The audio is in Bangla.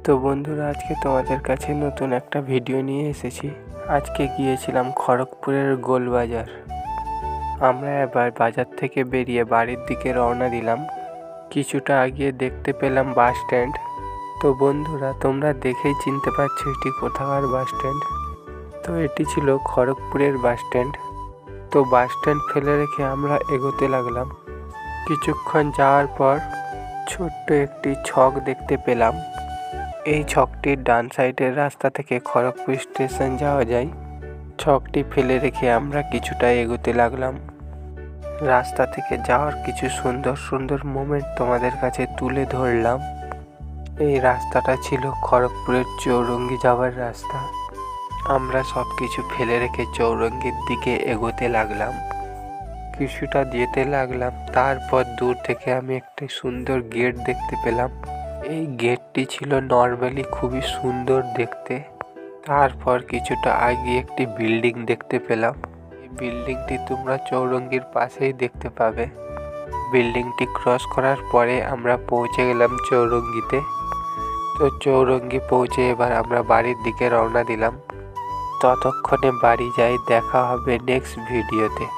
তো বন্ধুরা, আজকে তোমাদের কাছে নতুন একটা ভিডিও নিয়ে এসেছি। আজকে গিয়েছিলাম খড়গপুরের গোলবাজার। আমরা এবার বাজার থেকে বেরিয়ে বাড়ির দিকে রওনা দিলাম। কিছুটা আগিয়ে দেখতে পেলাম বাস স্ট্যান্ড। তো বন্ধুরা, তোমরা দেখেই চিনতে পারছো এটি কোথাকার বাস স্ট্যান্ড। তো এটি ছিল খড়গপুরের বাস স্ট্যান্ড। তো বাস স্ট্যান্ড ফেলে রেখে আমরা এগোতে লাগলাম। কিছুক্ষণ যাওয়ার পর ছোট্ট একটি ছক দেখতে পেলাম। এই ছকটির ডান সাইডের রাস্তা থেকে খড়গপুর স্টেশন যাওয়া যায়। ছকটি ফেলে রেখে আমরা কিছুটা এগোতে লাগলাম। রাস্তা থেকে যাওয়ার কিছু সুন্দর সুন্দর মোমেন্ট তোমাদের কাছে তুলে ধরলাম। এই রাস্তাটা ছিল খড়গপুরের চৌরঙ্গি যাওয়ার রাস্তা। আমরা সব কিছু ফেলে রেখে চৌরঙ্গির দিকে এগোতে লাগলাম। কিছুটা যেতে লাগলাম, তারপর দূর থেকে আমি একটি সুন্দর গেট দেখতে পেলাম। এই গেটটি ছিল নর্মালি খুবই সুন্দর দেখতে। তারপর কিছুটা আগে একটি বিল্ডিং দেখতে পেলাম। এই বিল্ডিংটি তোমরা চৌরঙ্গির পাশেই দেখতে পাবে। বিল্ডিংটি ক্রস করার পরে আমরা পৌঁছে গেলাম চৌরঙ্গিতে। তো চৌরঙ্গি পৌঁছে এবার আমরা বাড়ির দিকে রওনা দিলাম। ততক্ষণে বাড়ি যাই, দেখা হবে নেক্সট ভিডিওতে।